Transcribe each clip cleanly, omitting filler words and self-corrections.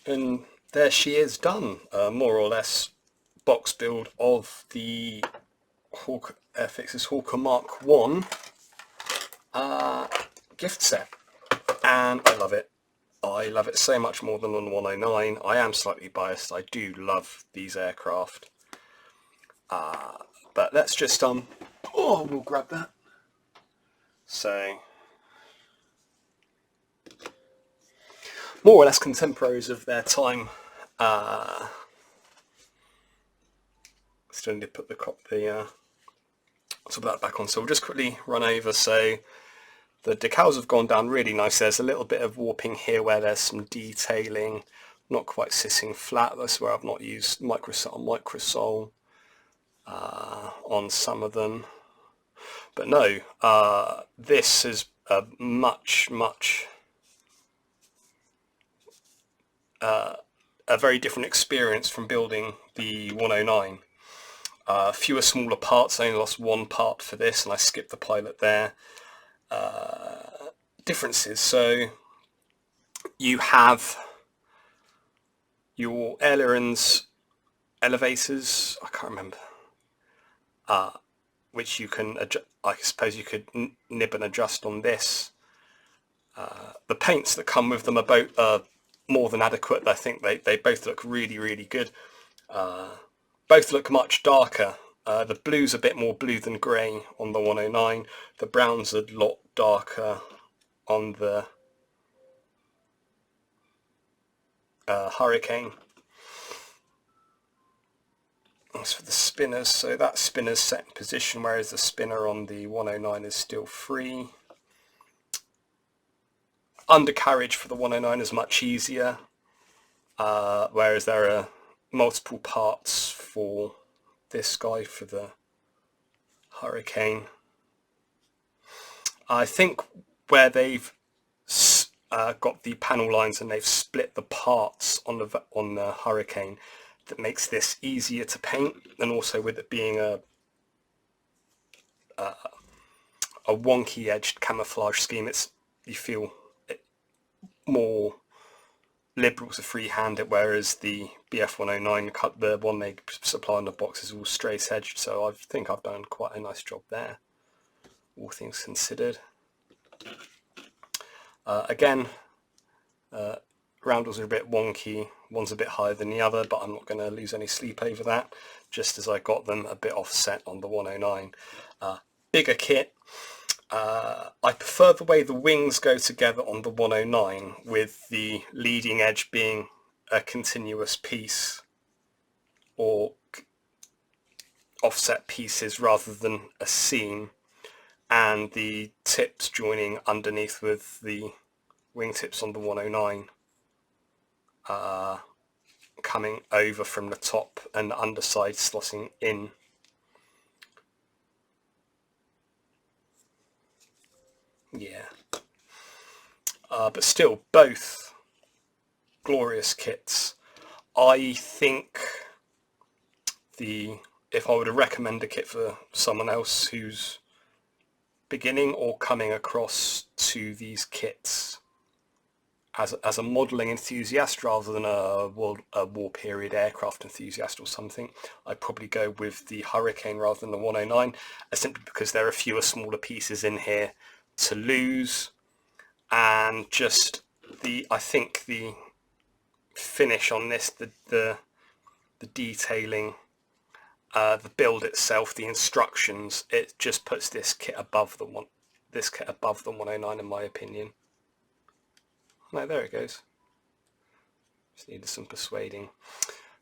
And there she is done, more or less box build of the Hawker, Airfix's Hawker Mark 1 gift set, and I love it. I love it so much more than on the 109. I am slightly biased, I do love these aircraft, but let's just we'll grab that. So more or less contemporaries of their time. Still need to put the that back on. So we'll just quickly run over. So the decals have gone down really nice. There's a little bit of warping here where there's some detailing, not quite sitting flat. That's where I've not used microsole on some of them. But no, this is a much a very different experience from building the 109. Fewer smaller parts. I only lost one part for this and I skipped the pilot there. Differences. So you have your ailerons, elevators, I can't remember, which you can adjust. I suppose you could nib and adjust on this. The paints that come with them are both more than adequate. I think they both look really good. Both look much darker. The blue's a bit more blue than grey on the 109. The brown's a lot darker on the Hurricane. As for the spinners, so that spinner's set in position, whereas the spinner on the 109 is still free. Undercarriage for the 109 is much easier, whereas there are multiple parts for this guy for the Hurricane. I think where they've got the panel lines and they've split the parts on the Hurricane, that makes this easier to paint, and also with it being a wonky edged camouflage scheme, you feel it more liberal to freehand it, whereas the BF109, the one they supply in the box, is all straight edged. So I think I've done quite a nice job there, all things considered. Again, roundels are a bit wonky. One's a bit higher than the other, but I'm not going to lose any sleep over that, just as I got them a bit offset on the 109. Bigger kit. I prefer the way the wings go together on the 109, with the leading edge being a continuous piece or offset pieces rather than a seam, and the tips joining underneath with the wingtips on the 109 coming over from the top and the underside slotting in. Yeah, but still both glorious kits. I think if I were to recommend a kit for someone else who's beginning or coming across to these kits as a modelling enthusiast rather than a war period aircraft enthusiast or something, I'd probably go with the Hurricane rather than the 109, simply because there are fewer smaller pieces in here to lose, and just I think the finish on this, the detailing, the build itself, the instructions, it just puts this kit above the 109 in my opinion. No, there it goes. Just needed some persuading.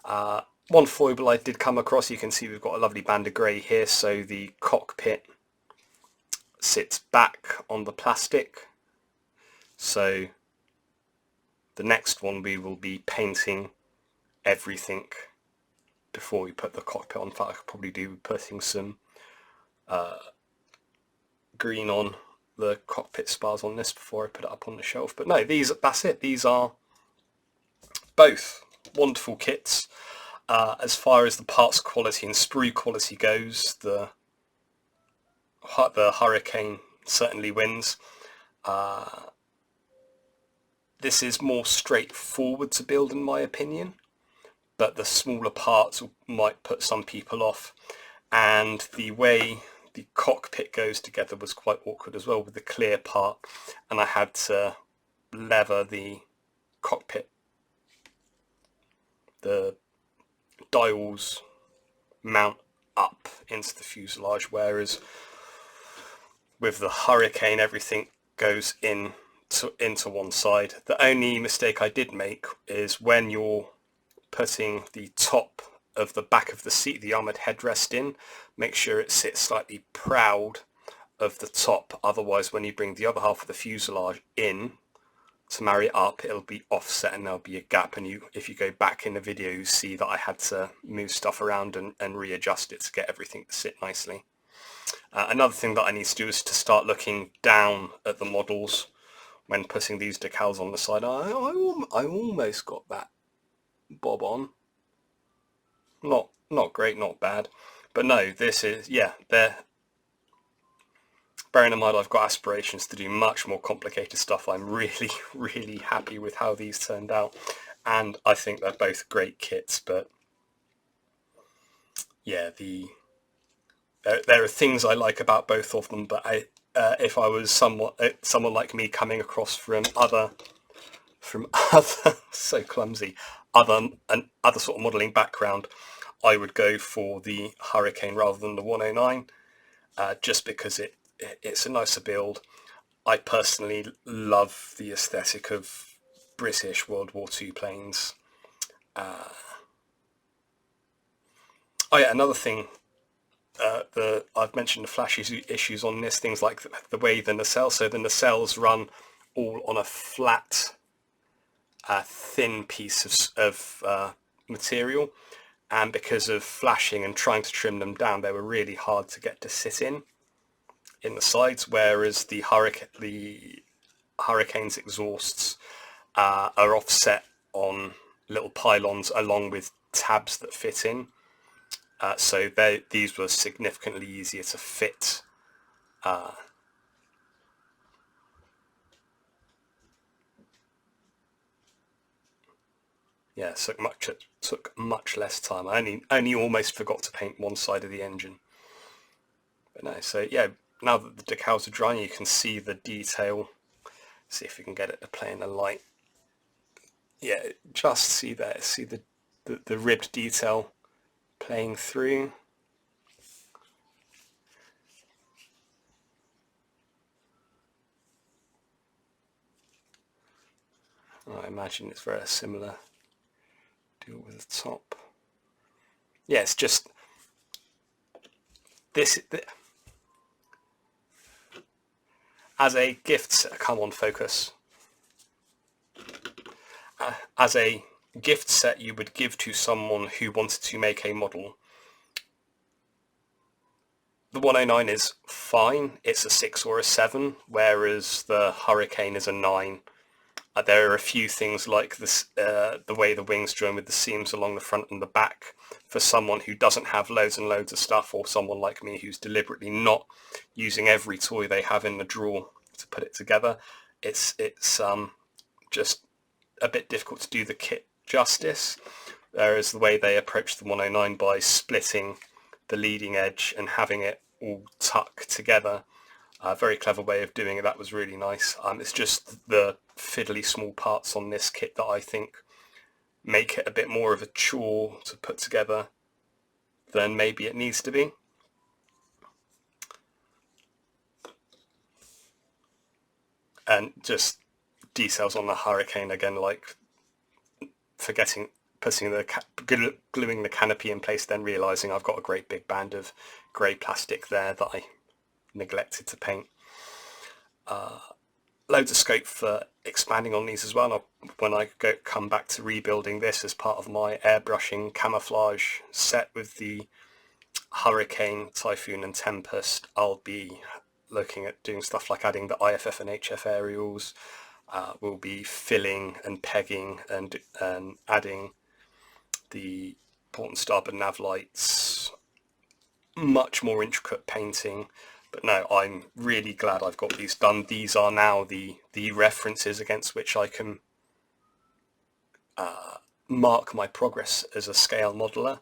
One foible I did come across, you can see we've got a lovely band of grey here, so the cockpit sits back on the plastic. So the next one we will be painting everything before we put the cockpit on. In fact, I could probably do putting some green on the cockpit spars on this before I put it up on the shelf. But no, that's it. These are both wonderful kits. As far as the parts quality and sprue quality goes, the Hurricane certainly wins. this is more straightforward to build in my opinion, but the smaller parts might put some people off, and the way the cockpit goes together was quite awkward as well with the clear part, and I had to lever the cockpit, the dials mount up into the fuselage, whereas with the Hurricane everything goes into one side. The only mistake I did make is when you're putting the top of the back of the seat, the armoured headrest in, make sure it sits slightly proud of the top, otherwise when you bring the other half of the fuselage in to marry it up, it'll be offset and there'll be a gap, and if you go back in the video you see that I had to move stuff around and readjust it to get everything to sit nicely. Another thing that I need to do is to start looking down at the models when putting these decals on the side. I almost got that bob on. Not great, not bad, but no, this is, yeah, they're, bearing in mind I've got aspirations to do much more complicated stuff, I'm really, really happy with how these turned out, and I think they're both great kits. But yeah, there are things I like about both of them, but if I was someone like me coming across from other so clumsy, other sort of modelling background, I would go for the Hurricane rather than the 109, just because it's a nicer build. I personally love the aesthetic of British World War II planes. Oh yeah, another thing, I've mentioned the flash issues on this, things like the way the nacelle, so the nacelles run all on a flat, thin piece of material, and because of flashing and trying to trim them down, they were really hard to get to sit in the sides, whereas the Hurricane's exhausts are offset on little pylons along with tabs that fit in, so these were significantly easier to fit. Yeah, it took much less time. I only almost forgot to paint one side of the engine. But no, so yeah, now that the decals are drying, you can see the detail. See if we can get it to play in the light. Yeah, just see there. See the ribbed detail playing through. I imagine it's very similar deal with the top. Yeah, it's just this as a gift set. Come on, focus. As a gift set you would give to someone who wanted to make a model, the 109 is fine. It's a 6 or a 7, whereas the Hurricane is a 9. There are a few things like this, the way the wings join with the seams along the front and the back. For someone who doesn't have loads and loads of stuff, or someone like me who's deliberately not using every toy they have in the drawer to put it together, it's just a bit difficult to do the kit justice. Whereas the way they approach the 109 by splitting the leading edge and having it all tuck together, a very clever way of doing it. That was really nice. It's just the fiddly small parts on this kit that I think make it a bit more of a chore to put together than maybe it needs to be. And just details on the Hurricane again, like gluing the canopy in place, then realising I've got a great big band of grey plastic there that I neglected to paint. Loads of scope for expanding on these as well. When I come back to rebuilding this as part of my airbrushing camouflage set with the Hurricane, Typhoon and Tempest, I'll be looking at doing stuff like adding the IFF and HF aerials. We'll be filling and pegging and adding the port and starboard nav lights, much more intricate painting. But no, I'm really glad I've got these done. These are now the references against which I can mark my progress as a scale modeler.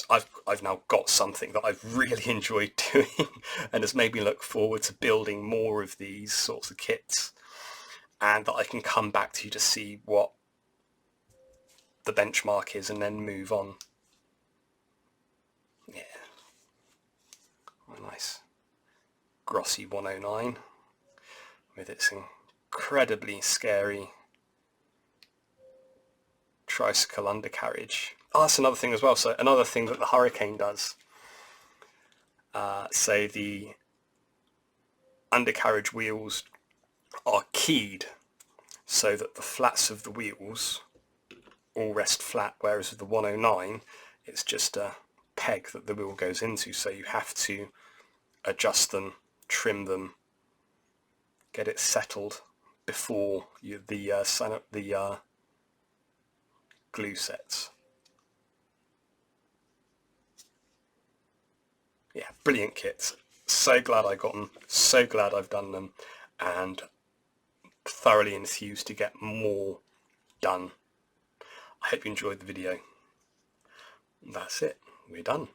I've now got something that I've really enjoyed doing and has made me look forward to building more of these sorts of kits, and that I can come back to see what the benchmark is and then move on. Yeah, oh, nice Grossi 109 with its incredibly scary tricycle undercarriage. Oh, that's another thing as well. So another thing that the Hurricane does, so the undercarriage wheels are keyed so that the flats of the wheels all rest flat, whereas with the 109 it's just a peg that the wheel goes into, so you have to adjust them, trim them, get it settled before the glue sets. Yeah, brilliant kits. So glad I got them, so glad I've done them, and thoroughly enthused to get more done. I hope you enjoyed the video. That's it, we're done.